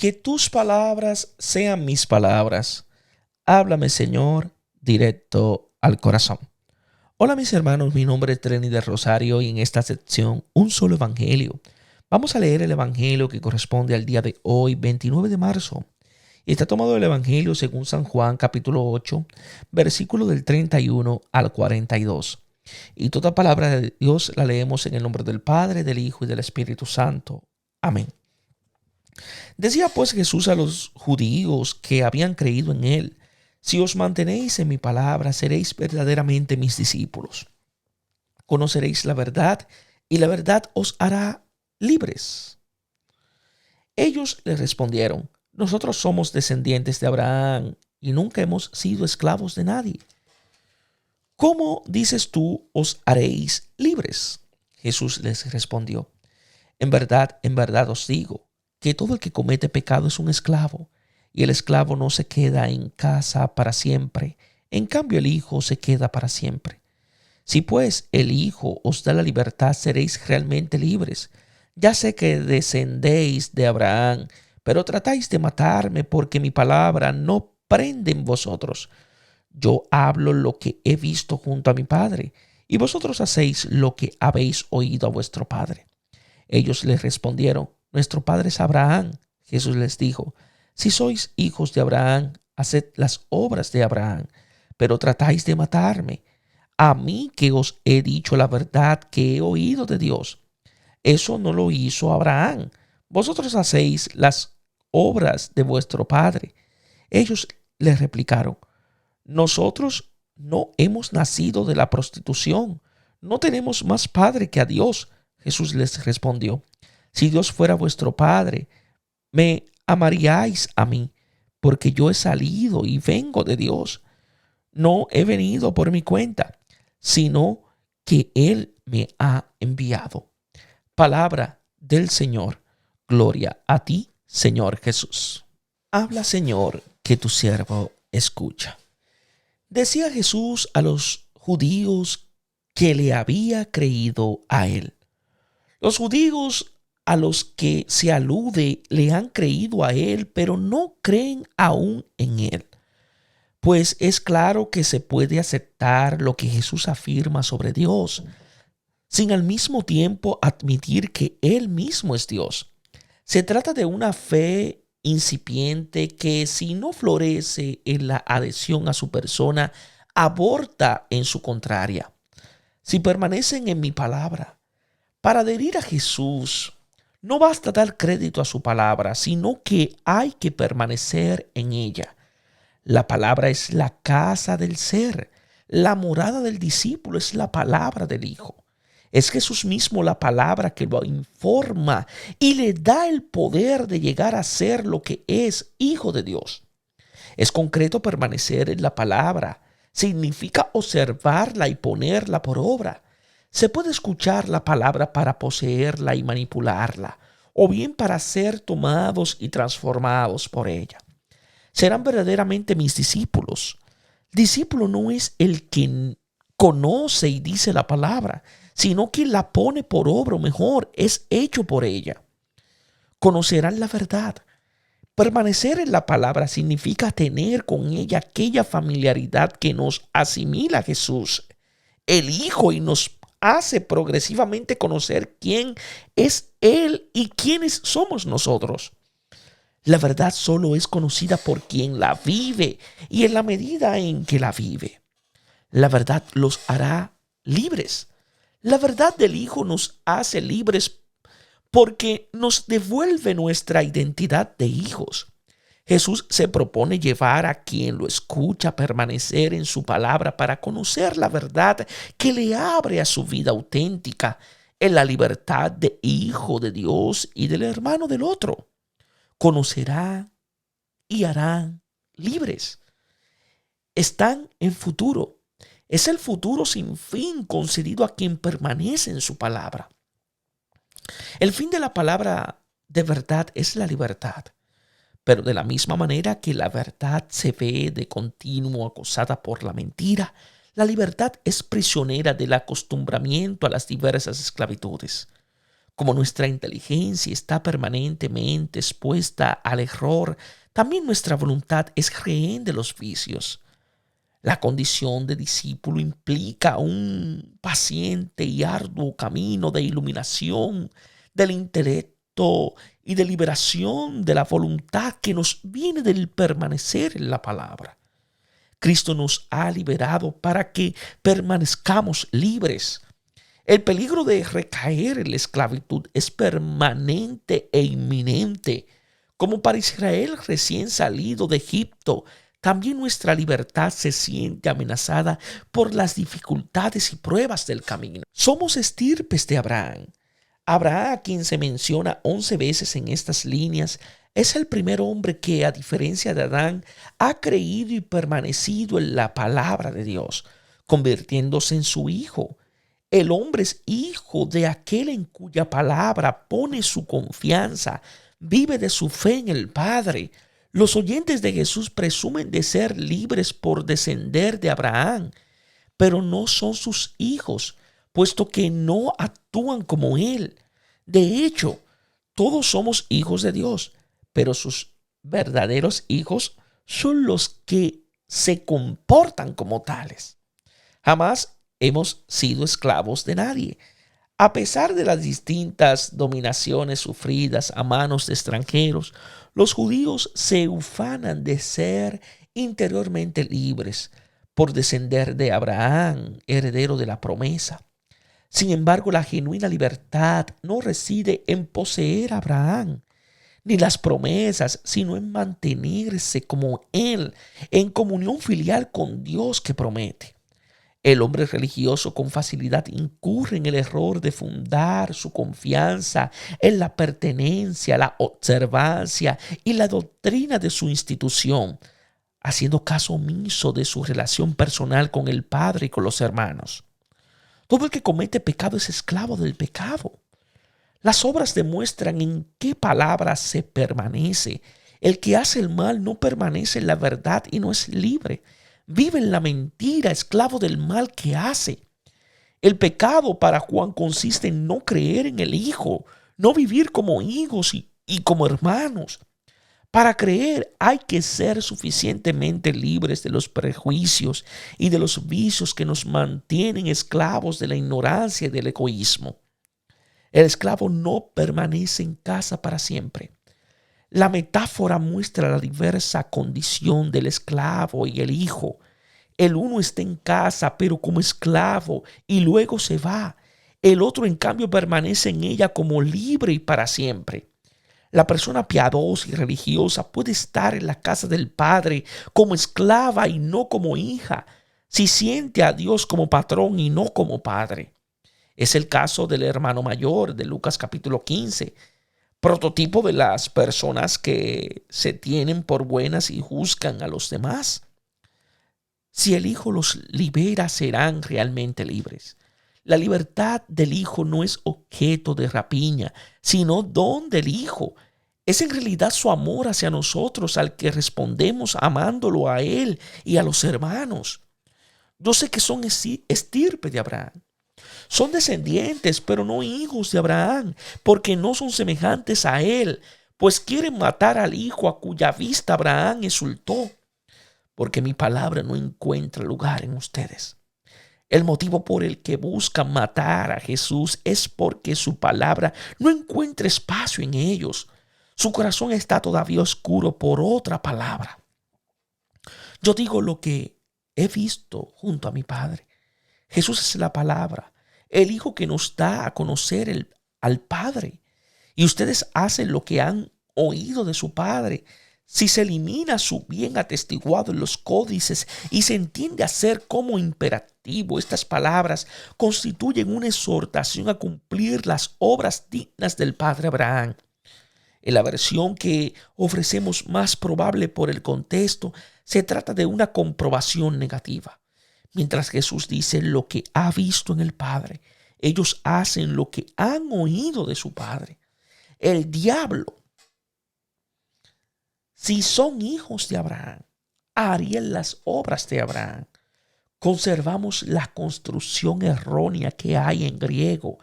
Que tus palabras sean mis palabras. Háblame, Señor, directo al corazón. Hola mis hermanos, mi nombre es Treni del Rosario y en esta sección un solo evangelio. Vamos a leer el evangelio que corresponde al día de hoy, 29 de marzo. Y está tomado del evangelio según San Juan capítulo 8, versículo del 31 al 42. Y toda palabra de Dios la leemos en el nombre del Padre, del Hijo y del Espíritu Santo. Amén. Decía pues Jesús a los judíos que habían creído en él: si os mantenéis en mi palabra, seréis verdaderamente mis discípulos. Conoceréis la verdad y la verdad os hará libres. Ellos le respondieron: nosotros somos descendientes de Abraham y nunca hemos sido esclavos de nadie. ¿Cómo dices tú os haréis libres? Jesús les respondió: en verdad os digo, que todo el que comete pecado es un esclavo, y el esclavo no se queda en casa para siempre, en cambio el Hijo se queda para siempre. Si pues el Hijo os da la libertad, seréis realmente libres. Ya sé que descendéis de Abraham, pero tratáis de matarme porque mi palabra no prende en vosotros. Yo hablo lo que he visto junto a mi Padre, y vosotros hacéis lo que habéis oído a vuestro padre. Ellos les respondieron: nuestro padre es Abraham. Jesús les dijo: si sois hijos de Abraham, haced las obras de Abraham. Pero tratáis de matarme, a mí que os he dicho la verdad que he oído de Dios. Eso no lo hizo Abraham. Vosotros hacéis las obras de vuestro padre. Ellos les replicaron: nosotros no hemos nacido de la prostitución. No tenemos más padre que a Dios. Jesús les respondió: si Dios fuera vuestro Padre, me amaríais a mí, porque yo he salido y vengo de Dios. No he venido por mi cuenta, sino que Él me ha enviado. Palabra del Señor. Gloria a ti, Señor Jesús. Habla, Señor, que tu siervo escucha. Decía Jesús a los judíos que le había creído a Él. Los judíos a los que se alude le han creído a él, pero no creen aún en él. Pues es claro que se puede aceptar lo que Jesús afirma sobre Dios, sin al mismo tiempo admitir que él mismo es Dios. Se trata de una fe incipiente que, si no florece en la adhesión a su persona, aborta en su contraria. Si permanecen en mi palabra, para adherir a Jesús, no basta dar crédito a su palabra, sino que hay que permanecer en ella. La palabra es la casa del ser. La morada del discípulo es la palabra del Hijo. Es Jesús mismo la palabra que lo informa y le da el poder de llegar a ser lo que es Hijo de Dios. Es concreto permanecer en la palabra. Significa observarla y ponerla por obra. Se puede escuchar la palabra para poseerla y manipularla, o bien para ser tomados y transformados por ella. Serán verdaderamente mis discípulos. Discípulo no es el que conoce y dice la palabra, sino que la pone por obra, o mejor, es hecho por ella. Conocerán la verdad. Permanecer en la palabra significa tener con ella aquella familiaridad que nos asimila a Jesús, el Hijo, y nos hace progresivamente conocer quién es Él y quiénes somos nosotros. La verdad solo es conocida por quien la vive y en la medida en que la vive. La verdad los hará libres. La verdad del Hijo nos hace libres porque nos devuelve nuestra identidad de hijos. Jesús se propone llevar a quien lo escucha a permanecer en su palabra para conocer la verdad que le abre a su vida auténtica en la libertad de hijo de Dios y del hermano del otro. Conocerá y harán libres. Están en futuro. Es el futuro sin fin concedido a quien permanece en su palabra. El fin de la palabra de verdad es la libertad. Pero de la misma manera que la verdad se ve de continuo acosada por la mentira, la libertad es prisionera del acostumbramiento a las diversas esclavitudes. Como nuestra inteligencia está permanentemente expuesta al error, también nuestra voluntad es rehén de los vicios. La condición de discípulo implica un paciente y arduo camino de iluminación del intelecto y de liberación de la voluntad que nos viene del permanecer en la palabra. Cristo nos ha liberado para que permanezcamos libres. El peligro de recaer en la esclavitud es permanente e inminente. Como para Israel recién salido de Egipto, también nuestra libertad se siente amenazada por las dificultades y pruebas del camino. Somos estirpes de Abraham. Abraham, a quien se menciona 11 veces en estas líneas, es el primer hombre que, a diferencia de Adán, ha creído y permanecido en la palabra de Dios, convirtiéndose en su hijo. El hombre es hijo de aquel en cuya palabra pone su confianza, vive de su fe en el Padre. Los oyentes de Jesús presumen de ser libres por descender de Abraham, pero no son sus hijos, puesto que no actúan como él. De hecho, todos somos hijos de Dios, pero sus verdaderos hijos son los que se comportan como tales. Jamás hemos sido esclavos de nadie. A pesar de las distintas dominaciones sufridas a manos de extranjeros, los judíos se ufanan de ser interiormente libres por descender de Abraham, heredero de la promesa. Sin embargo, la genuina libertad no reside en poseer a Abraham, ni las promesas, sino en mantenerse como él, en comunión filial con Dios que promete. El hombre religioso con facilidad incurre en el error de fundar su confianza en la pertenencia, la observancia y la doctrina de su institución, haciendo caso omiso de su relación personal con el Padre y con los hermanos. Todo el que comete pecado es esclavo del pecado. Las obras demuestran en qué palabra se permanece. El que hace el mal no permanece en la verdad y no es libre. Vive en la mentira, esclavo del mal que hace. El pecado para Juan consiste en no creer en el Hijo, no vivir como hijos y como hermanos. Para creer hay que ser suficientemente libres de los prejuicios y de los vicios que nos mantienen esclavos de la ignorancia y del egoísmo. El esclavo no permanece en casa para siempre. La metáfora muestra la diversa condición del esclavo y el hijo. El uno está en casa, pero como esclavo, y luego se va. El otro, en cambio, permanece en ella como libre y para siempre. La persona piadosa y religiosa puede estar en la casa del Padre como esclava y no como hija, si siente a Dios como patrón y no como padre. Es el caso del hermano mayor de Lucas capítulo 15, prototipo de las personas que se tienen por buenas y juzgan a los demás. Si el Hijo los libera, serán realmente libres. La libertad del Hijo no es objeto de rapiña, sino don del Hijo. Es en realidad su amor hacia nosotros al que respondemos amándolo a Él y a los hermanos. Yo sé que son estirpe de Abraham. Son descendientes, pero no hijos de Abraham, porque no son semejantes a él, pues quieren matar al hijo a cuya vista Abraham insultó, porque mi palabra no encuentra lugar en ustedes. El motivo por el que buscan matar a Jesús es porque su palabra no encuentra espacio en ellos. Su corazón está todavía oscuro por otra palabra. Yo digo lo que he visto junto a mi Padre. Jesús es la palabra, el Hijo que nos da a conocer al Padre. Y ustedes hacen lo que han oído de su Padre. Si se elimina su bien atestiguado en los códices y se entiende hacer como imperativo, estas palabras constituyen una exhortación a cumplir las obras dignas del Padre Abraham. En la versión que ofrecemos más probable por el contexto, se trata de una comprobación negativa. Mientras Jesús dice lo que ha visto en el Padre, ellos hacen lo que han oído de su Padre. El diablo, si son hijos de Abraham, harían las obras de Abraham. Conservamos la construcción errónea que hay en griego,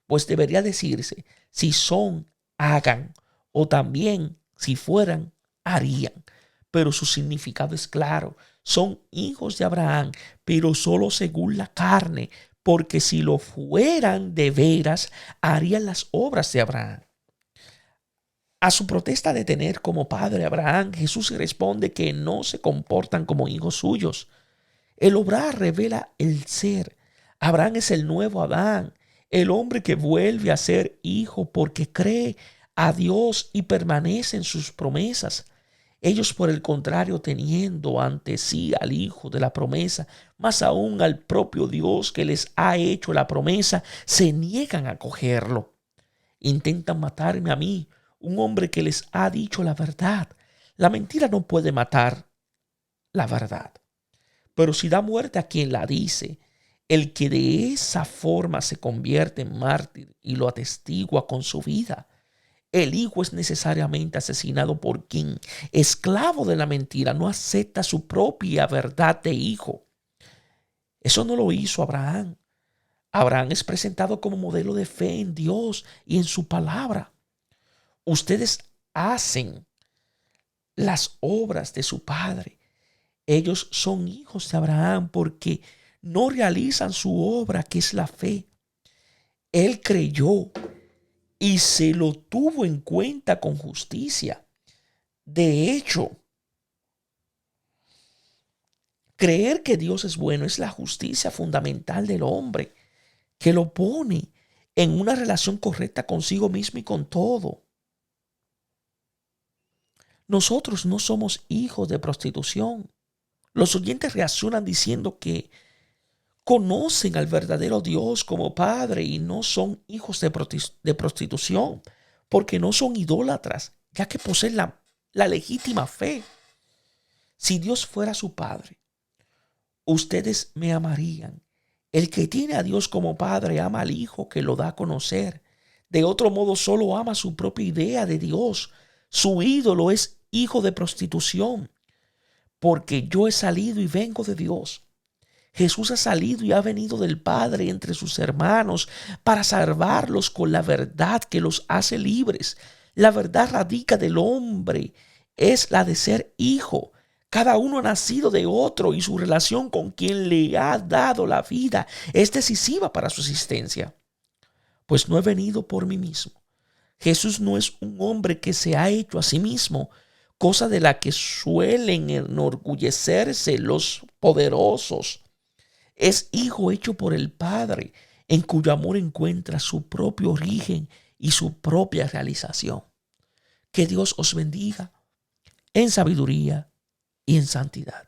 pues debería decirse, Si son, hagan. O también, si fueran, harían. Pero su significado es claro. Son hijos de Abraham, pero solo según la carne, porque si lo fueran de veras, harían las obras de Abraham. A su protesta de tener como padre a Abraham, Jesús responde que no se comportan como hijos suyos. El obrar revela el ser. Abraham es el nuevo Adán, el hombre que vuelve a ser hijo porque cree a Dios y permanece en sus promesas. Ellos, por el contrario, teniendo ante sí al hijo de la promesa, más aún al propio Dios que les ha hecho la promesa, se niegan a cogerlo. Intentan matarme a mí, un hombre que les ha dicho la verdad. La mentira no puede matar la verdad. Pero si da muerte a quien la dice, el que de esa forma se convierte en mártir y lo atestigua con su vida, el hijo es necesariamente asesinado por quien, esclavo de la mentira, no acepta su propia verdad de hijo. Eso no lo hizo Abraham. Abraham es presentado como modelo de fe en Dios y en su palabra. Ustedes hacen las obras de su padre. Ellos son hijos de Abraham porque no realizan su obra, que es la fe. Él creyó y se lo tuvo en cuenta con justicia. De hecho, creer que Dios es bueno es la justicia fundamental del hombre, que lo pone en una relación correcta consigo mismo y con todo. Nosotros no somos hijos de prostitución. Los oyentes reaccionan diciendo que conocen al verdadero Dios como Padre y no son hijos de prostitución, porque no son idólatras, ya que poseen la legítima fe. Si Dios fuera su Padre, ustedes me amarían. El que tiene a Dios como Padre ama al Hijo que lo da a conocer. De otro modo, solo ama su propia idea de Dios. Su ídolo es hijo de prostitución, porque yo he salido y vengo de Dios. Jesús ha salido y ha venido del Padre entre sus hermanos para salvarlos con la verdad que los hace libres. La verdad radica del hombre, es la de ser hijo. Cada uno ha nacido de otro y su relación con quien le ha dado la vida es decisiva para su existencia. Pues no he venido por mí mismo. Jesús no es un hombre que se ha hecho a sí mismo, cosa de la que suelen enorgullecerse los poderosos. Es hijo hecho por el Padre, en cuyo amor encuentra su propio origen y su propia realización. Que Dios os bendiga en sabiduría y en santidad.